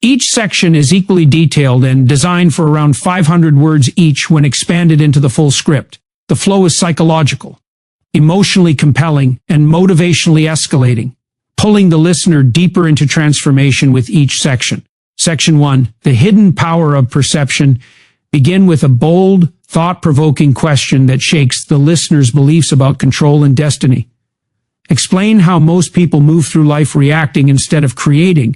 Each section is equally detailed and designed for around 500 words each when expanded into the full script. The flow is psychological, emotionally compelling, and motivationally escalating, pulling the listener deeper into transformation with each section. Section 1, The Hidden Power of Perception. Begin with a bold, thought-provoking question that shakes the listener's beliefs about control and destiny. Explain how most people move through life reacting instead of creating,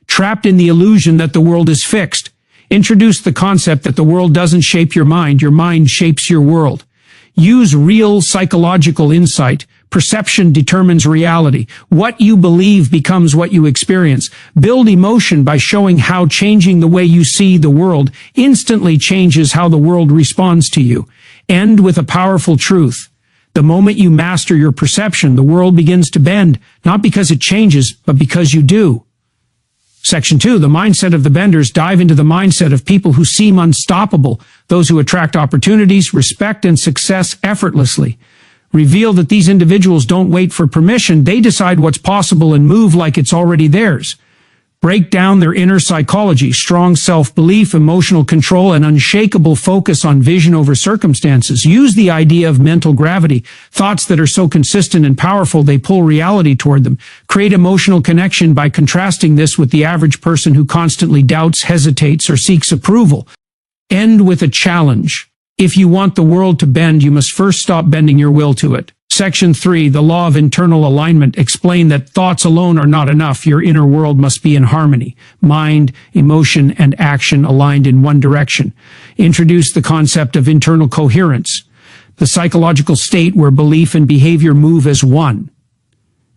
trapped in the illusion that the world is fixed. Introduce the concept that the world doesn't shape your mind shapes your world. Use real psychological insight. Perception determines reality. What you believe becomes what you experience. Build emotion by showing how changing the way you see the world instantly changes how the world responds to you. End with a powerful truth. The moment you master your perception, the world begins to bend, not because it changes, but because you do. Section 2, The Mindset of the Benders. Dive into the mindset of people who seem unstoppable, those who attract opportunities, respect, and success effortlessly. Reveal that these individuals don't wait for permission, they decide what's possible and move like it's already theirs. Break down their inner psychology, strong self-belief, emotional control, and unshakable focus on vision over circumstances. Use the idea of mental gravity, thoughts that are so consistent and powerful they pull reality toward them. Create emotional connection by contrasting this with the average person who constantly doubts, hesitates, or seeks approval. End with a challenge. If you want the world to bend, you must first stop bending your will to it. Section 3, The Law of Internal Alignment. Explain that thoughts alone are not enough. Your inner world must be in harmony. Mind, emotion, and action aligned in one direction. Introduce the concept of internal coherence, the psychological state where belief and behavior move as one.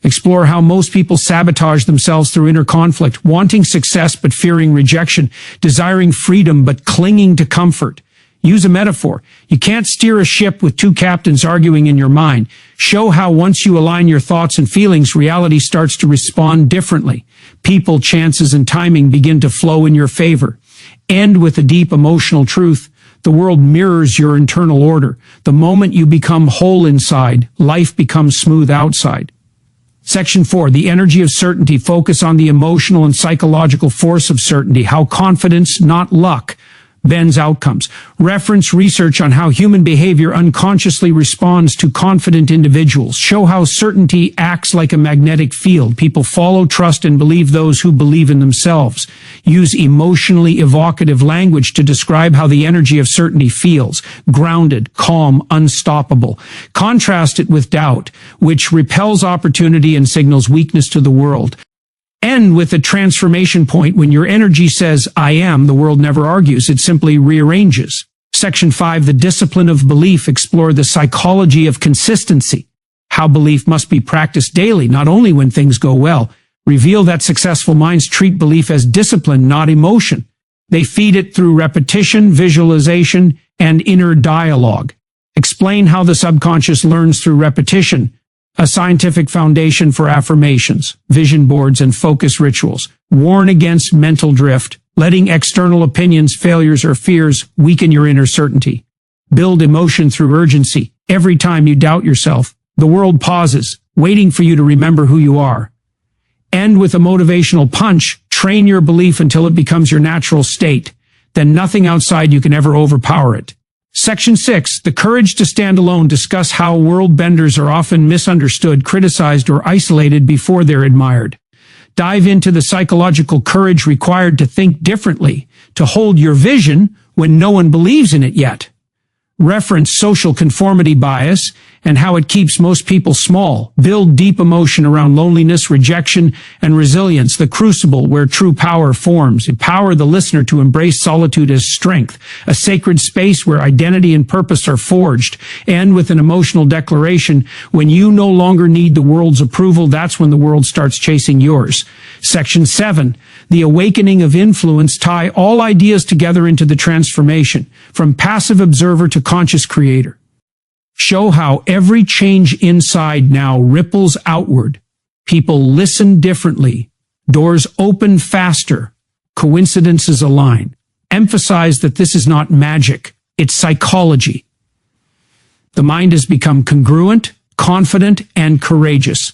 Explore how most people sabotage themselves through inner conflict, wanting success but fearing rejection, desiring freedom but clinging to comfort. Use a metaphor. You can't steer a ship with two captains arguing in your mind. Show how once you align your thoughts and feelings, reality starts to respond differently. People, chances, and timing begin to flow in your favor. End with a deep emotional truth. The world mirrors your internal order. The moment you become whole inside, life becomes smooth outside. Section 4, The Energy of Certainty. Focus on the emotional and psychological force of certainty, how confidence, not luck, bends outcomes. Reference research on how human behavior unconsciously responds to confident individuals. Show how certainty acts like a magnetic field. People follow, trust, and believe those who believe in themselves. Use emotionally evocative language to describe how the energy of certainty feels. Grounded, calm, unstoppable. Contrast it with doubt, which repels opportunity and signals weakness to the world. End with a transformation point. When your energy says, I am, the world never argues, it simply rearranges. Section 5, The Discipline of Belief. Explore the psychology of consistency, how belief must be practiced daily, not only when things go well. Reveal that successful minds treat belief as discipline, not emotion. They feed it through repetition, visualization, and inner dialogue. Explain how the subconscious learns through repetition, a scientific foundation for affirmations, vision boards, and focus rituals. Warn against mental drift, letting external opinions, failures, or fears weaken your inner certainty. Build emotion through urgency. Every time you doubt yourself, the world pauses, waiting for you to remember who you are. End with a motivational punch. Train your belief until it becomes your natural state. Then nothing outside you can ever overpower it. Section 6, The Courage to Stand Alone. Discuss how world benders are often misunderstood, criticized, or isolated before they're admired. Dive into the psychological courage required to think differently, to hold your vision when no one believes in it yet. Reference social conformity bias and how it keeps most people small. Build deep emotion around loneliness, rejection, and resilience, the crucible where true power forms. Empower the listener to embrace solitude as strength, a sacred space where identity and purpose are forged. End with an emotional declaration. When you no longer need the world's approval, that's when the world starts chasing yours. Section 7, The Awakening of Influence. Tie all ideas together into the transformation, from passive observer to conscious creator. Show how every change inside now ripples outward. People listen differently. Doors open faster. Coincidences align. Emphasize that this is not magic. It's psychology. The mind has become congruent, confident, and courageous.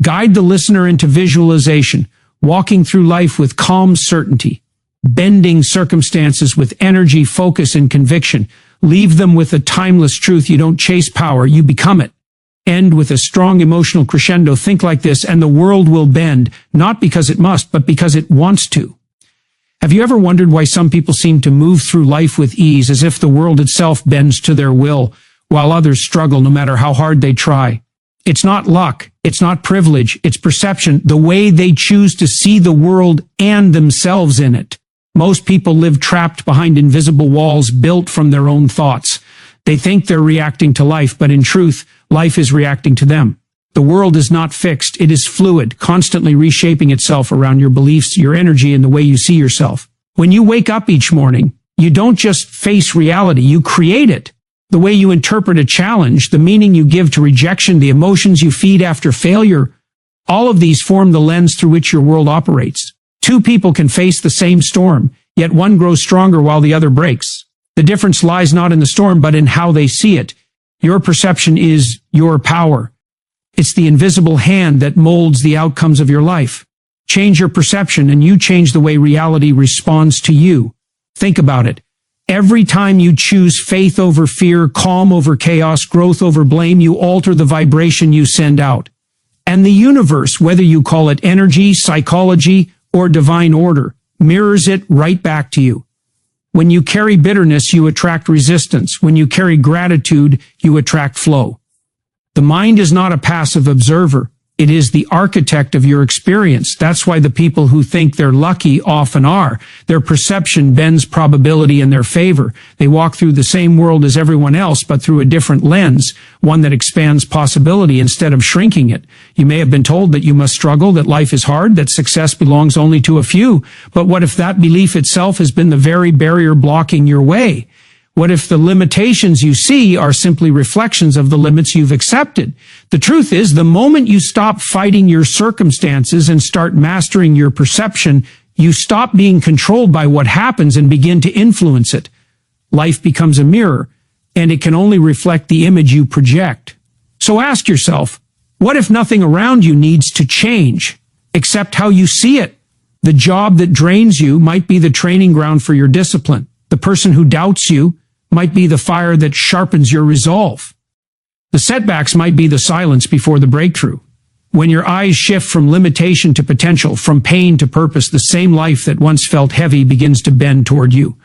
Guide the listener into visualization. walking through life with calm certainty, bending circumstances with energy, focus, and conviction. Leave them with a timeless truth. You don't chase power, you become it. End with a strong emotional crescendo. Think like this, and the world will bend, not because it must, but because it wants to. Have you ever wondered why some people seem to move through life with ease, as if the world itself bends to their will, while others struggle no matter how hard they try? It's not luck, it's not privilege, it's perception, the way they choose to see the world and themselves in it. Most people live trapped behind invisible walls built from their own thoughts. They think they're reacting to life, but in truth, life is reacting to them. The world is not fixed, it is fluid, constantly reshaping itself around your beliefs, your energy, and the way you see yourself. When you wake up each morning, you don't just face reality, you create it. The way you interpret a challenge, the meaning you give to rejection, the emotions you feed after failure, all of these form the lens through which your world operates. Two people can face the same storm, yet one grows stronger while the other breaks. The difference lies not in the storm, but in how they see it. Your perception is your power. It's the invisible hand that molds the outcomes of your life. Change your perception and you change the way reality responds to you. Think about it. Every time you choose faith over fear, calm over chaos, growth over blame, you alter the vibration you send out. And the universe, whether you call it energy, psychology, or divine order, mirrors it right back to you. When you carry bitterness, you attract resistance. When you carry gratitude, you attract flow. The mind is not a passive observer. It is the architect of your experience. That's why the people who think they're lucky often are. Their perception bends probability in their favor. They walk through the same world as everyone else, but through a different lens, one that expands possibility instead of shrinking it. You may have been told that you must struggle, that life is hard, that success belongs only to a few. But what if that belief itself has been the very barrier blocking your way? What if the limitations you see are simply reflections of the limits you've accepted? The truth is, the moment you stop fighting your circumstances and start mastering your perception, you stop being controlled by what happens and begin to influence it. Life becomes a mirror, and it can only reflect the image you project. So ask yourself, what if nothing around you needs to change, except how you see it? The job that drains you might be the training ground for your discipline. The person who doubts you might be the fire that sharpens your resolve. The setbacks might be the silence before the breakthrough. When your eyes shift from limitation to potential, from pain to purpose, the same life that once felt heavy begins to bend toward you.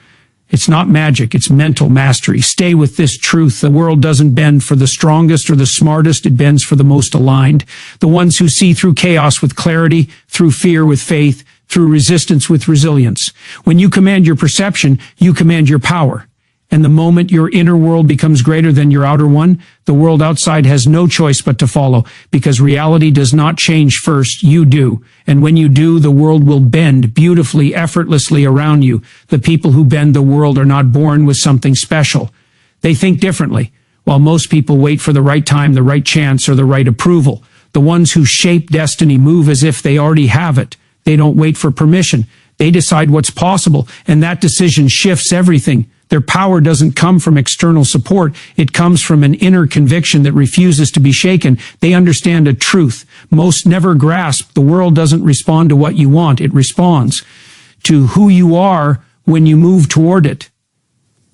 It's not magic, it's mental mastery. Stay with this truth. The world doesn't bend for the strongest or the smartest, it bends for the most aligned. The ones who see through chaos with clarity, through fear with faith, through resistance with resilience. When you command your perception, you command your power. And the moment your inner world becomes greater than your outer one, the world outside has no choice but to follow, because reality does not change first, you do. And when you do, the world will bend beautifully, effortlessly around you. The people who bend the world are not born with something special. They think differently. While most people wait for the right time, the right chance, or the right approval, the ones who shape destiny move as if they already have it. They don't wait for permission. They decide what's possible, and that decision shifts everything. Their power doesn't come from external support. It comes from an inner conviction that refuses to be shaken. They understand a truth most never grasp. The world doesn't respond to what you want. It responds to who you are when you move toward it.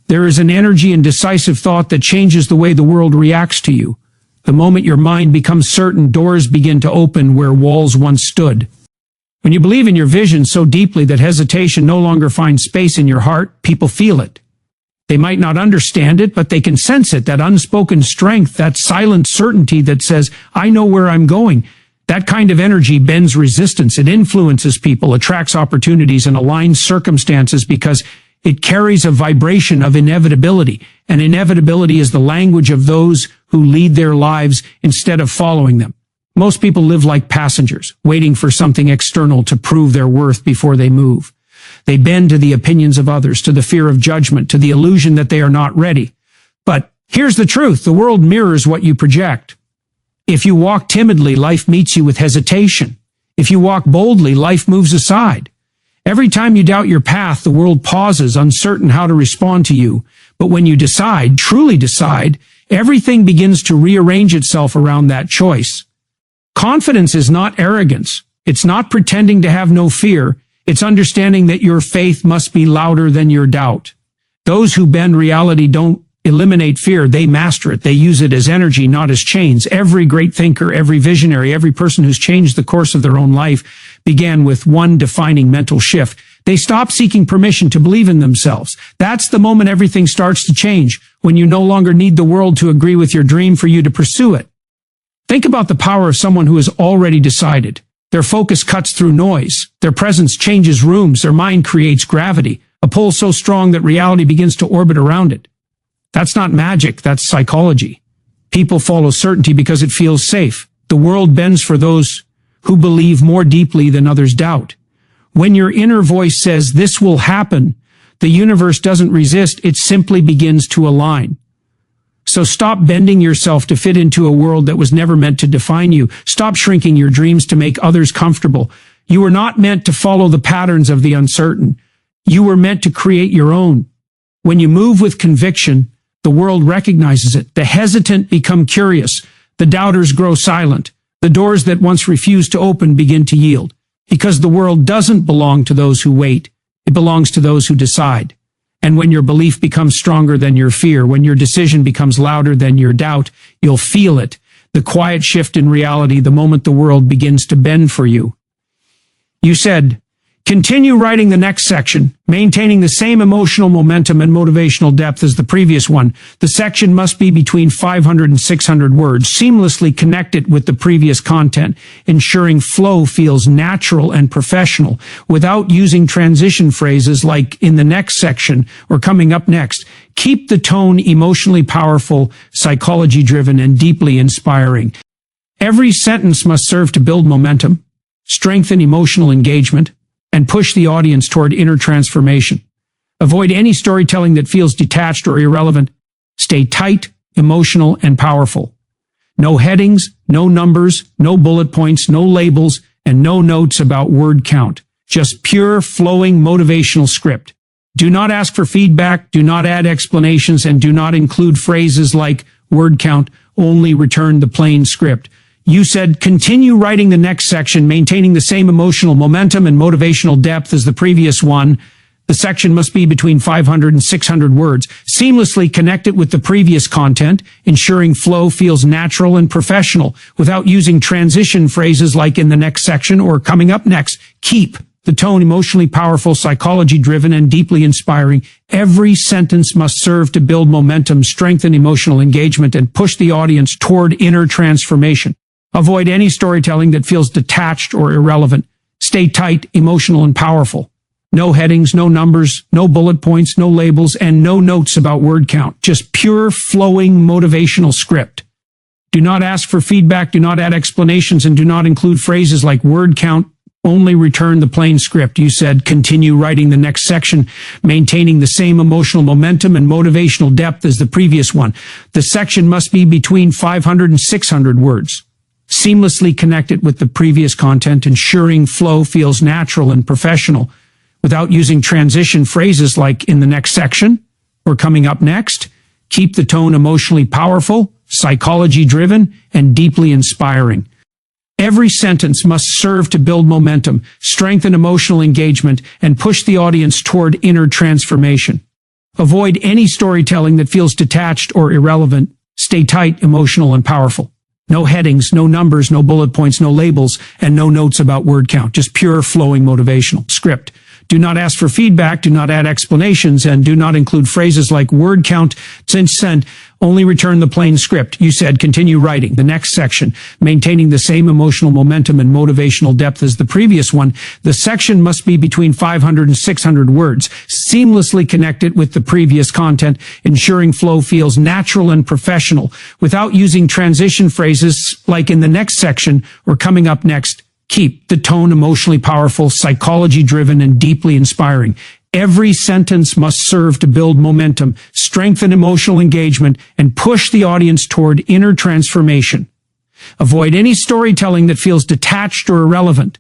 There is an energy and decisive thought that changes the way the world reacts to you. The moment your mind becomes certain, doors begin to open where walls once stood. When you believe in your vision so deeply that hesitation no longer finds space in your heart, people feel it. They might not understand it, but they can sense it, that unspoken strength, that silent certainty that says, I know where I'm going. That kind of energy bends resistance. It influences people, attracts opportunities, and aligns circumstances because it carries a vibration of inevitability. And inevitability is the language of those who lead their lives instead of following them. Most people live like passengers, waiting for something external to prove their worth before they move. They bend to the opinions of others, to the fear of judgment, to the illusion that they are not ready. But here's the truth. The world mirrors what you project. If you walk timidly, life meets you with hesitation. If you walk boldly, life moves aside. Every time you doubt your path, the world pauses, uncertain how to respond to you. But when you decide, truly decide, everything begins to rearrange itself around that choice. Confidence is not arrogance. It's not pretending to have no fear. It's understanding that your faith must be louder than your doubt. Those who bend reality don't eliminate fear, they master it. They use it as energy, not as chains. Every great thinker, every visionary, every person who's changed the course of their own life began with one defining mental shift. They stop seeking permission to believe in themselves. That's the moment everything starts to change, when you no longer need the world to agree with your dream for you to pursue it. Think about the power of someone who has already decided. Their focus cuts through noise. Their presence changes rooms. Their mind creates gravity, a pull so strong that reality begins to orbit around it. That's not magic, that's psychology. People follow certainty because it feels safe. The world bends for those who believe more deeply than others doubt. When your inner voice says this will happen, the universe doesn't resist, it simply begins to align. So stop bending yourself to fit into a world that was never meant to define you. Stop shrinking your dreams to make others comfortable. You were not meant to follow the patterns of the uncertain. You were meant to create your own. When you move with conviction, the world recognizes it. The hesitant become curious. The doubters grow silent. The doors that once refused to open begin to yield. Because the world doesn't belong to those who wait. It belongs to those who decide. And when your belief becomes stronger than your fear, when your decision becomes louder than your doubt, you'll feel it. The quiet shift in reality the moment the world begins to bend for you. You said, continue writing the next section, maintaining the same emotional momentum and motivational depth as the previous one. The section must be between 500 and 600 words, seamlessly connected with the previous content, ensuring flow feels natural and professional, without using transition phrases like in the next section or coming up next. Keep the tone emotionally powerful, psychology-driven, and deeply inspiring. Every sentence must serve to build momentum, strengthen emotional engagement, and push the audience toward inner transformation. Avoid any storytelling that feels detached or irrelevant. Stay tight, emotional, and powerful. No headings, no numbers, no bullet points, no labels, and no notes about word count. Just pure, flowing, motivational script. Do not ask for feedback, do not add explanations, and do not include phrases like word count. Only return the plain script. You said, continue writing the next section, maintaining the same emotional momentum and motivational depth as the previous one. The section must be between 500 and 600 words. Seamlessly connect it with the previous content, ensuring flow feels natural and professional, without using transition phrases like in the next section or coming up next. Keep the tone emotionally powerful, psychology-driven, and deeply inspiring. Every sentence must serve to build momentum, strengthen emotional engagement, and push the audience toward inner transformation. Avoid any storytelling that feels detached or irrelevant. Stay tight, emotional, and powerful. No headings, no numbers, no bullet points, no labels, and no notes about word count. Just pure, flowing, motivational script. Do not ask for feedback, do not add explanations, and do not include phrases like word count. Only return the plain script. You said, continue writing the next section, maintaining the same emotional momentum and motivational depth as the previous one. The section must be between 500 and 600 words. Seamlessly connect it with the previous content, ensuring flow feels natural and professional, without using transition phrases like in the next section or coming up next. Keep the tone emotionally powerful, psychology-driven, and deeply inspiring. Every sentence must serve to build momentum, strengthen emotional engagement, and push the audience toward inner transformation. Avoid any storytelling that feels detached or irrelevant. Stay tight, emotional, and powerful. No headings, no numbers, no bullet points, no labels, and no notes about word count. Just pure, flowing, motivational script. Do not ask for feedback, do not add explanations, and do not include phrases like word count. Since then, only return the plain script. You said, continue writing the next section, maintaining the same emotional momentum and motivational depth as the previous one. The section must be between 500 and 600 words. Seamlessly connect it with the previous content, ensuring flow feels natural and professional, without using transition phrases like in the next section or coming up next. Keep the tone emotionally powerful, psychology-driven, and deeply inspiring. Every sentence must serve to build momentum, strengthen emotional engagement, and push the audience toward inner transformation. Avoid any storytelling that feels detached or irrelevant.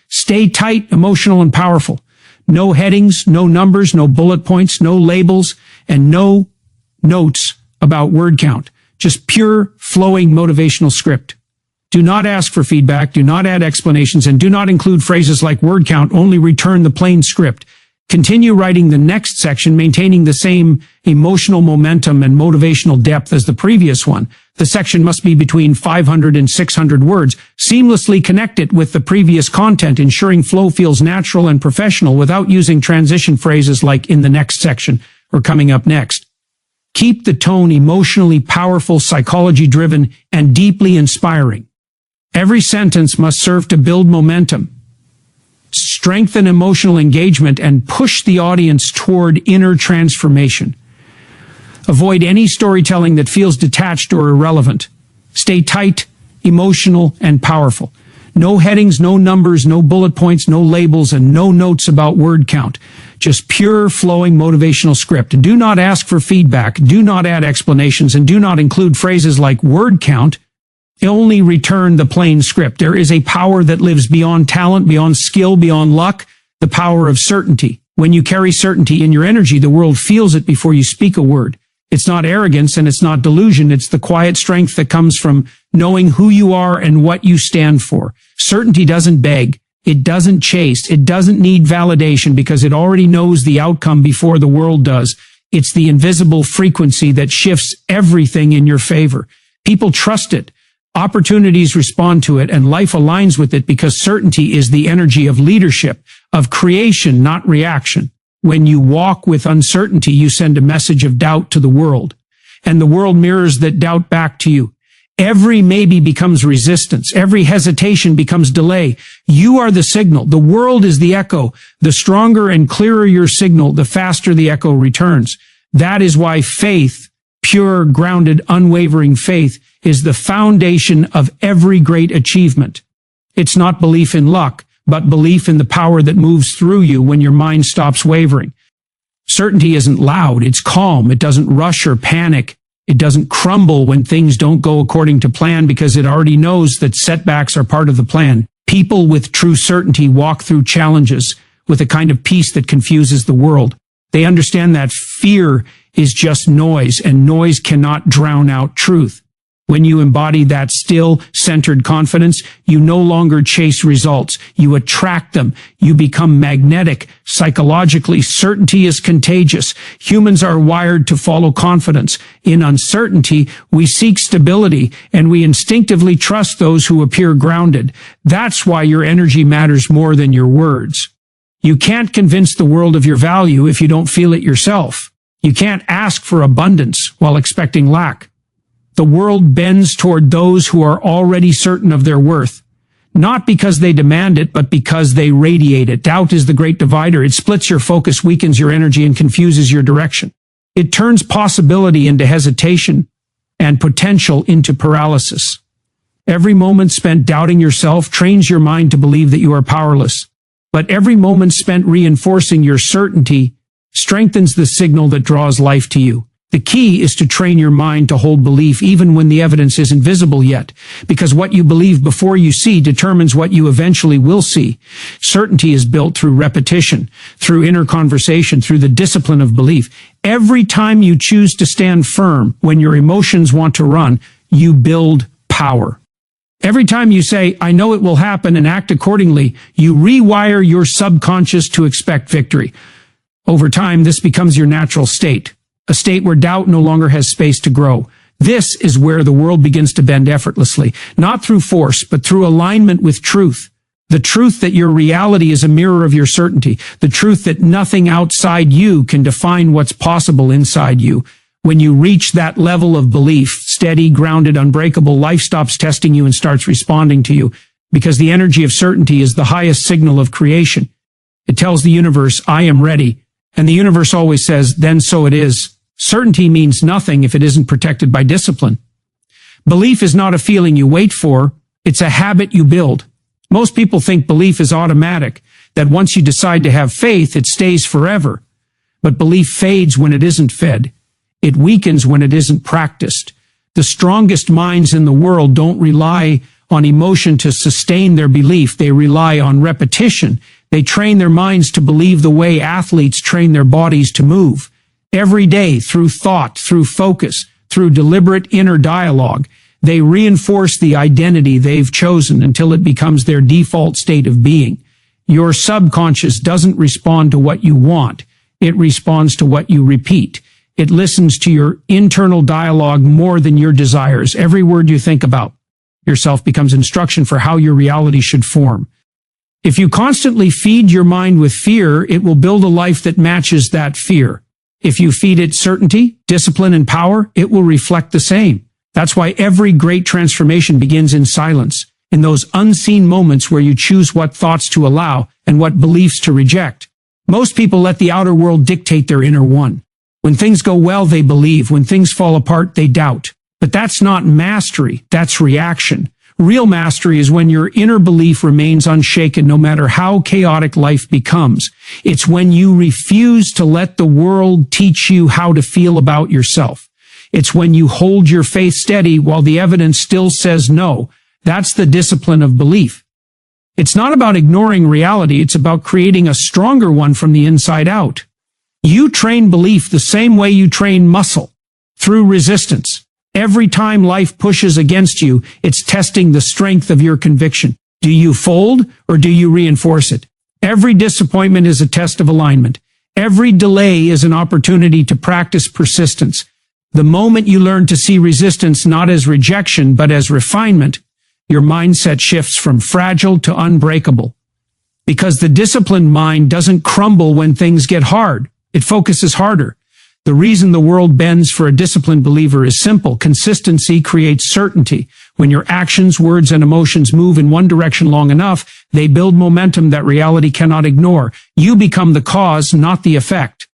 Stay tight, emotional, and powerful. No headings, no numbers, no bullet points, no labels, and no notes about word count. Just pure, flowing, motivational script. Do not ask for feedback, do not add explanations, and do not include phrases like word count, only return the plain script. Continue writing the next section, maintaining the same emotional momentum and motivational depth as the previous one. The section must be between 500 and 600 words. Seamlessly connect it with the previous content, ensuring flow feels natural and professional without using transition phrases like in the next section or coming up next. Keep the tone emotionally powerful, psychology-driven, and deeply inspiring. Every sentence must serve to build momentum, strengthen emotional engagement, and push the audience toward inner transformation. Avoid any storytelling that feels detached or irrelevant. Stay tight, emotional, and powerful. No headings, no numbers, no bullet points, no labels, and no notes about word count. Just pure, flowing motivational script. Do not ask for feedback, do not add explanations, and do not include phrases like word count. Only return the plain script. There is a power that lives beyond talent, beyond skill, beyond luck, the power of certainty. When you carry certainty in your energy, the world feels it before you speak a word. It's not arrogance and it's not delusion. It's the quiet strength that comes from knowing who you are and what you stand for. Certainty doesn't beg. It doesn't chase. It doesn't need validation because it already knows the outcome before the world does. It's the invisible frequency that shifts everything in your favor. People trust it. Opportunities respond to it, and life aligns with it because certainty is the energy of leadership, of creation, not reaction. When you walk with uncertainty, you send a message of doubt to the world, and the world mirrors that doubt back to you. Every maybe becomes resistance. Every hesitation becomes delay. You are the signal. The world is the echo. The stronger and clearer your signal, the faster the echo returns. That is why faith, pure, grounded, unwavering faith, is the foundation of every great achievement. It's not belief in luck, but belief in the power that moves through you when your mind stops wavering. Certainty isn't loud, it's calm. It doesn't rush or panic. It doesn't crumble when things don't go according to plan because it already knows that setbacks are part of the plan. People with true certainty walk through challenges with a kind of peace that confuses the world. They understand that fear is just noise, and noise cannot drown out truth. When you embody that still, centered confidence, you no longer chase results. You attract them. You become magnetic. Psychologically, certainty is contagious. Humans are wired to follow confidence. In uncertainty, we seek stability, and we instinctively trust those who appear grounded. That's why your energy matters more than your words. You can't convince the world of your value if you don't feel it yourself. You can't ask for abundance while expecting lack. The world bends toward those who are already certain of their worth, not because they demand it, but because they radiate it. Doubt is the great divider. It splits your focus, weakens your energy, and confuses your direction. It turns possibility into hesitation and potential into paralysis. Every moment spent doubting yourself trains your mind to believe that you are powerless. But every moment spent reinforcing your certainty strengthens the signal that draws life to you. The key is to train your mind to hold belief even when the evidence isn't visible yet, because what you believe before you see determines what you eventually will see. Certainty is built through repetition, through inner conversation, through the discipline of belief. Every time you choose to stand firm when your emotions want to run, you build power. Every time you say, "I know it will happen," and act accordingly, you rewire your subconscious to expect victory. Over time, this becomes your natural state. A state where doubt no longer has space to grow. This is where the world begins to bend effortlessly, not through force, but through alignment with truth. The truth that your reality is a mirror of your certainty. The truth that nothing outside you can define what's possible inside you. When you reach that level of belief, steady, grounded, unbreakable, life stops testing you and starts responding to you, because the energy of certainty is the highest signal of creation. It tells the universe, "I am ready." And the universe always says, "Then so it is." Certainty means nothing if it isn't protected by discipline. Belief is not a feeling you wait for, it's a habit you build. Most people think belief is automatic, that once you decide to have faith, it stays forever. But belief fades when it isn't fed. It weakens when it isn't practiced. The strongest minds in the world don't rely on emotion to sustain their belief, they rely on repetition. They train their minds to believe the way athletes train their bodies to move. Every day, through thought, through focus, through deliberate inner dialogue. They reinforce the identity they've chosen until it becomes their default state of being. Your subconscious doesn't respond to what you want. It responds to what you repeat. It listens to your internal dialogue more than your desires. Every word you think about yourself becomes instruction for how your reality should form. If you constantly feed your mind with fear, it will build a life that matches that fear. If you feed it certainty, discipline, and power, it will reflect the same. That's why every great transformation begins in silence, in those unseen moments where you choose what thoughts to allow and what beliefs to reject. Most people let the outer world dictate their inner one. When things go well, they believe. When things fall apart, they doubt. But that's not mastery, that's reaction. Real mastery is when your inner belief remains unshaken no matter how chaotic life becomes. It's when you refuse to let the world teach you how to feel about yourself. It's when you hold your faith steady while the evidence still says no. That's the discipline of belief. It's not about ignoring reality, it's about creating a stronger one from the inside out. You train belief the same way you train muscle, through resistance. Every time life pushes against you, it's testing the strength of your conviction. Do you fold or do you reinforce it? Every disappointment is a test of alignment. Every delay is an opportunity to practice persistence. The moment you learn to see resistance not as rejection but as refinement, your mindset shifts from fragile to unbreakable. Because the disciplined mind doesn't crumble when things get hard. It focuses harder. The reason the world bends for a disciplined believer is simple. Consistency creates certainty. When your actions, words, and emotions move in one direction long enough, they build momentum that reality cannot ignore. You become the cause, not the effect.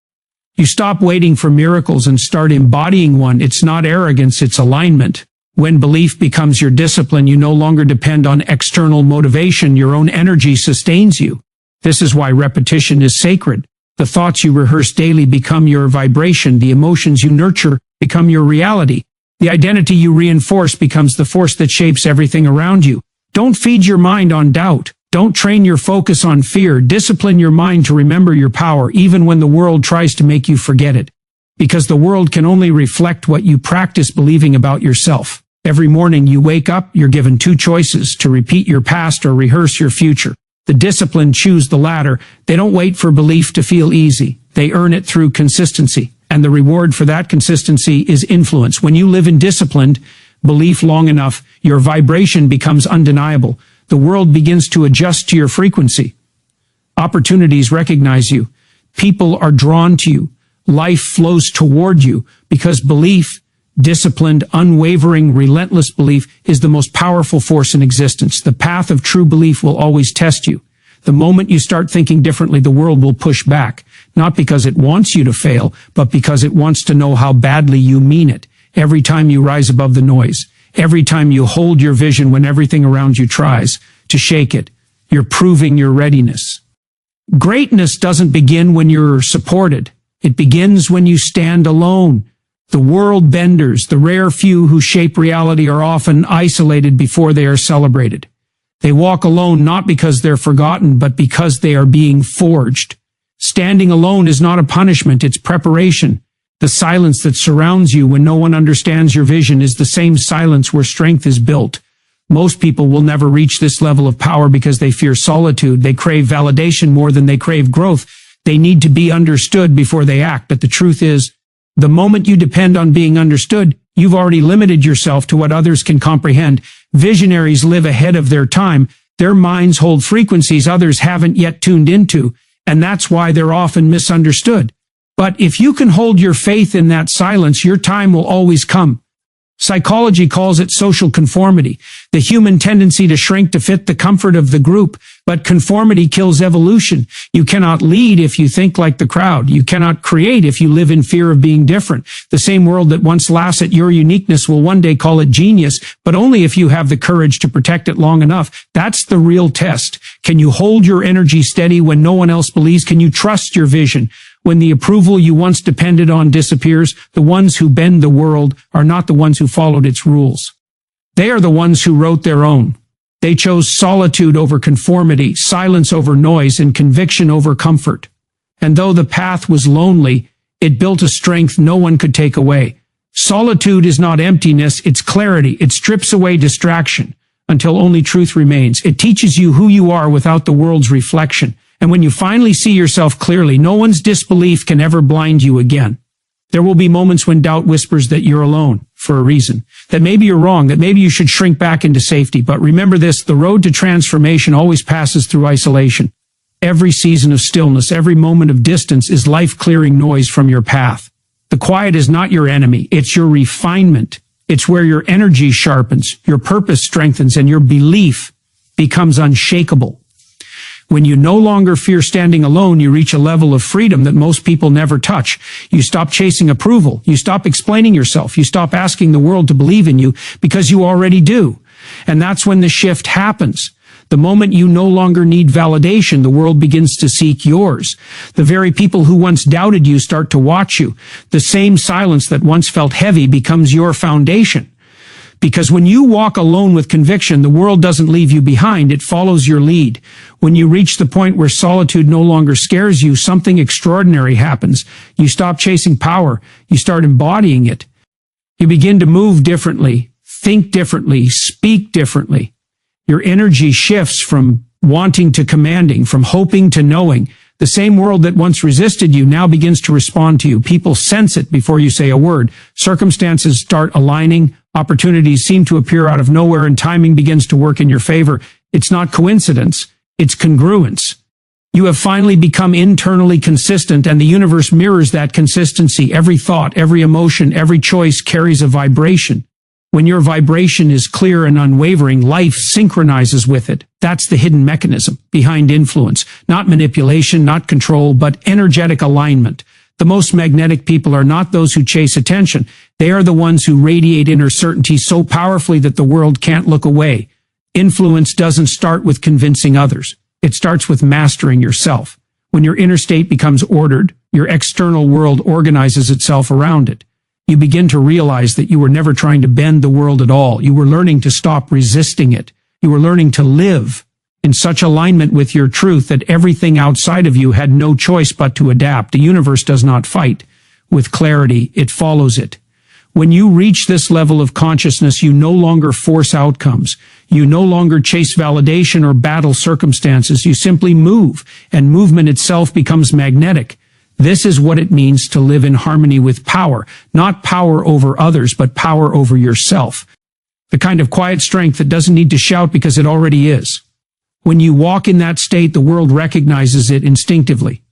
You stop waiting for miracles and start embodying one. It's not arrogance, it's alignment. When belief becomes your discipline, you no longer depend on external motivation. Your own energy sustains you. This is why repetition is sacred. The thoughts you rehearse daily become your vibration. The emotions you nurture become your reality. The identity you reinforce becomes the force that shapes everything around you. Don't feed your mind on doubt. Don't train your focus on fear. Discipline your mind to remember your power, even when the world tries to make you forget it. Because the world can only reflect what you practice believing about yourself. Every morning you wake up, you're given two choices: to repeat your past or rehearse your future. The disciplined choose the latter. They don't wait for belief to feel easy. They earn it through consistency. And the reward for that consistency is influence. When you live in disciplined belief long enough, your vibration becomes undeniable. The world begins to adjust to your frequency. Opportunities recognize you. People are drawn to you. Life flows toward you because belief, disciplined, unwavering, relentless belief, is the most powerful force in existence. The path of true belief will always test you. The moment you start thinking differently, the world will push back, not because it wants you to fail, but because it wants to know how badly you mean it. Every time you rise above the noise, every time you hold your vision when everything around you tries to shake it, you're proving your readiness. Greatness doesn't begin when you're supported. It begins when you stand alone. The world benders, the rare few who shape reality, are often isolated before they are celebrated. They walk alone not because they're forgotten, but because they are being forged. Standing alone is not a punishment, it's preparation. The silence that surrounds you when no one understands your vision is the same silence where strength is built. Most people will never reach this level of power because they fear solitude. They crave validation more than they crave growth. They need to be understood before they act, but the truth is, the moment you depend on being understood, you've already limited yourself to what others can comprehend. Visionaries live ahead of their time. Their minds hold frequencies others haven't yet tuned into, and that's why they're often misunderstood. But if you can hold your faith in that silence, your time will always come. Psychology calls it social conformity, the human tendency to shrink to fit the comfort of the group, but conformity kills evolution. You cannot lead if you think like the crowd. You cannot create if you live in fear of being different. The same world that once laughs at your uniqueness will one day call it genius, but only if you have the courage to protect it long enough. That's the real test. Can you hold your energy steady when no one else believes? Can you trust your vision? When the approval you once depended on disappears, the ones who bend the world are not the ones who followed its rules. They are the ones who wrote their own. They chose solitude over conformity, silence over noise, and conviction over comfort. And though the path was lonely, it built a strength no one could take away. Solitude is not emptiness, it's clarity. It strips away distraction until only truth remains. It teaches you who you are without the world's reflection. And when you finally see yourself clearly, no one's disbelief can ever blind you again. There will be moments when doubt whispers that you're alone for a reason, that maybe you're wrong, that maybe you should shrink back into safety. But remember this, the road to transformation always passes through isolation. Every season of stillness, every moment of distance is life-clearing noise from your path. The quiet is not your enemy, it's your refinement. It's where your energy sharpens, your purpose strengthens, and your belief becomes unshakable. When you no longer fear standing alone, you reach a level of freedom that most people never touch. You stop chasing approval. You stop explaining yourself. You stop asking the world to believe in you because you already do. And that's when the shift happens. The moment you no longer need validation, the world begins to seek yours. The very people who once doubted you start to watch you. The same silence that once felt heavy becomes your foundation. Because when you walk alone with conviction, the world doesn't leave you behind, it follows your lead. When you reach the point where solitude no longer scares you, something extraordinary happens. You stop chasing power, you start embodying it. You begin to move differently, think differently, speak differently. Your energy shifts from wanting to commanding, from hoping to knowing. The same world that once resisted you now begins to respond to you. People sense it before you say a word. Circumstances start aligning. Opportunities seem to appear out of nowhere, and timing begins to work in your favor. It's not coincidence, it's congruence. You have finally become internally consistent, and the universe mirrors that consistency. Every thought, every emotion, every choice carries a vibration. When your vibration is clear and unwavering, life synchronizes with it. That's the hidden mechanism behind influence. Not manipulation, not control, but energetic alignment. The most magnetic people are not those who chase attention. They are the ones who radiate inner certainty so powerfully that the world can't look away. Influence doesn't start with convincing others. It starts with mastering yourself. When your inner state becomes ordered, your external world organizes itself around it. You begin to realize that you were never trying to bend the world at all. You were learning to stop resisting it. You were learning to live in such alignment with your truth that everything outside of you had no choice but to adapt. The universe does not fight with clarity, it follows it. When you reach this level of consciousness, you no longer force outcomes. You no longer chase validation or battle circumstances. You simply move, and movement itself becomes magnetic. This is what it means to live in harmony with power, not power over others, but power over yourself. The kind of quiet strength that doesn't need to shout because it already is. When you walk in that state, the world recognizes it instinctively.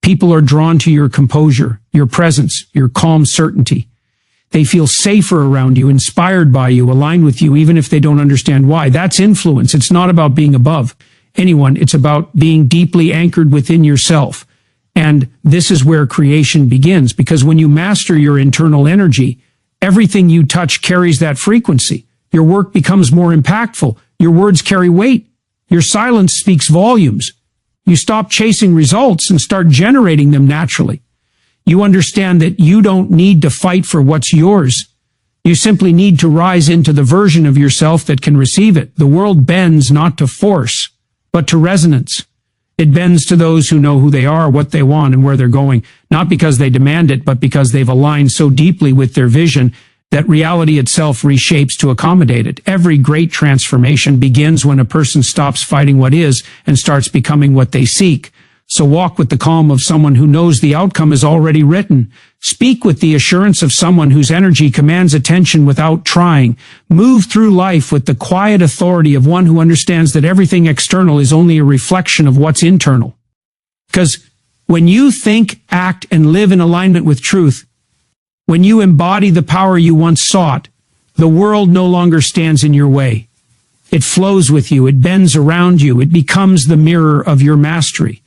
People are drawn to your composure, your presence, your calm certainty. They feel safer around you, inspired by you, aligned with you, even if they don't understand why. That's influence. It's not about being above anyone. It's about being deeply anchored within yourself. And this is where creation begins, because when you master your internal energy, everything you touch carries that frequency. Your work becomes more impactful. Your words carry weight. Your silence speaks volumes. You stop chasing results and start generating them naturally. You understand that you don't need to fight for what's yours. You simply need to rise into the version of yourself that can receive it. The world bends not to force, but to resonance. It bends to those who know who they are, what they want, and where they're going, not because they demand it, but because they've aligned so deeply with their vision that reality itself reshapes to accommodate it. Every great transformation begins when a person stops fighting what is and starts becoming what they seek. So walk with the calm of someone who knows the outcome is already written. Speak with the assurance of someone whose energy commands attention without trying. Move through life with the quiet authority of one who understands that everything external is only a reflection of what's internal. Because when you think, act, and live in alignment with truth, when you embody the power you once sought, the world no longer stands in your way. It flows with you, it bends around you, it becomes the mirror of your mastery.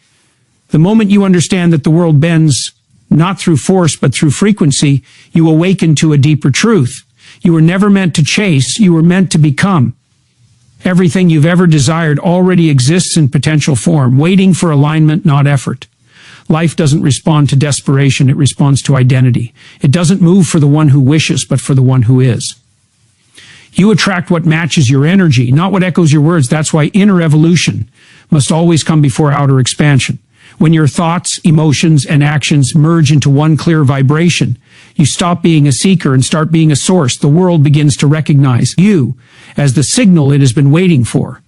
The moment you understand that the world bends not through force but through frequency, you awaken to a deeper truth. You were never meant to chase, you were meant to become. Everything you've ever desired already exists in potential form, waiting for alignment, not effort. Life doesn't respond to desperation, it responds to identity. It doesn't move for the one who wishes, but for the one who is. You attract what matches your energy, not what echoes your words. That's why inner evolution must always come before outer expansion. When your thoughts, emotions, and actions merge into one clear vibration, you stop being a seeker and start being a source. The world begins to recognize you as the signal it has been waiting for.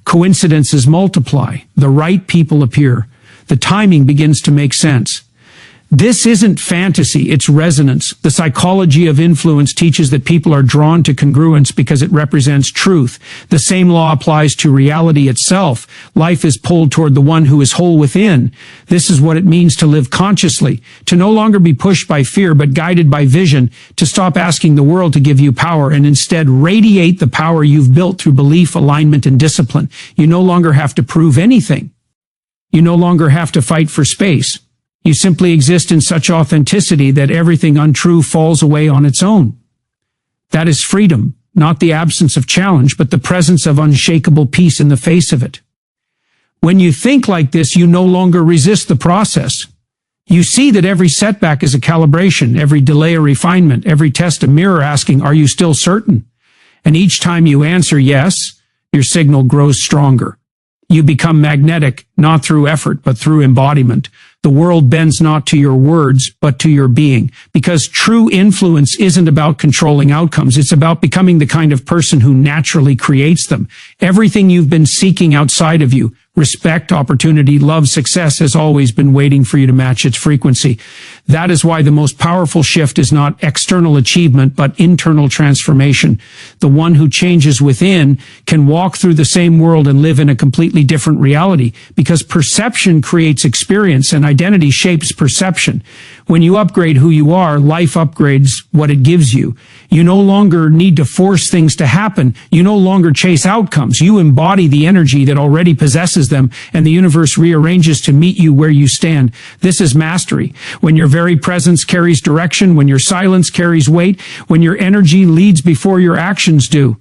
Coincidences multiply. The right people appear. The timing begins to make sense. This isn't fantasy, it's resonance. The psychology of influence teaches that people are drawn to congruence because it represents truth. The same law applies to reality itself. Life is pulled toward the one who is whole within. This is what it means to live consciously, to no longer be pushed by fear but guided by vision, to stop asking the world to give you power and instead radiate the power you've built through belief, alignment, and discipline. You no longer have to prove anything. You no longer have to fight for space. You simply exist in such authenticity that everything untrue falls away on its own. That is freedom, not the absence of challenge, but the presence of unshakable peace in the face of it. When you think like this, you no longer resist the process. You see that every setback is a calibration, every delay a refinement, every test a mirror asking, "Are you still certain?" And each time you answer yes, your signal grows stronger. You become magnetic, not through effort, but through embodiment. The world bends not to your words, but to your being. Because true influence isn't about controlling outcomes. It's about becoming the kind of person who naturally creates them. Everything you've been seeking outside of you, respect, opportunity, love, success, has always been waiting for you to match its frequency. That is why the most powerful shift is not external achievement, but internal transformation. The one who changes within can walk through the same world and live in a completely different reality, because perception creates experience and identity shapes perception. When you upgrade who you are, life upgrades what it gives you. You no longer need to force things to happen. You no longer chase outcomes. You embody the energy that already possesses them, and the universe rearranges to meet you where you stand. This is mastery. When your very presence carries direction, when your silence carries weight, when your energy leads before your actions do.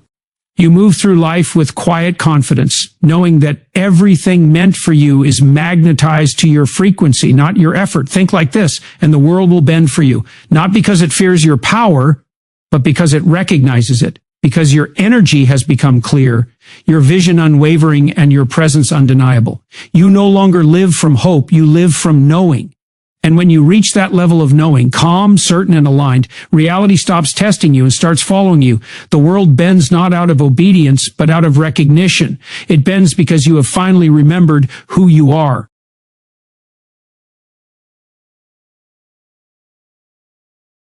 You move through life with quiet confidence, knowing that everything meant for you is magnetized to your frequency, not your effort. Think like this, and the world will bend for you, not because it fears your power, but because it recognizes it, because your energy has become clear, your vision unwavering, and your presence undeniable. You no longer live from hope, you live from knowing. And when you reach that level of knowing, calm, certain, and aligned, reality stops testing you and starts following you. The world bends not out of obedience, but out of recognition. It bends because you have finally remembered who you are.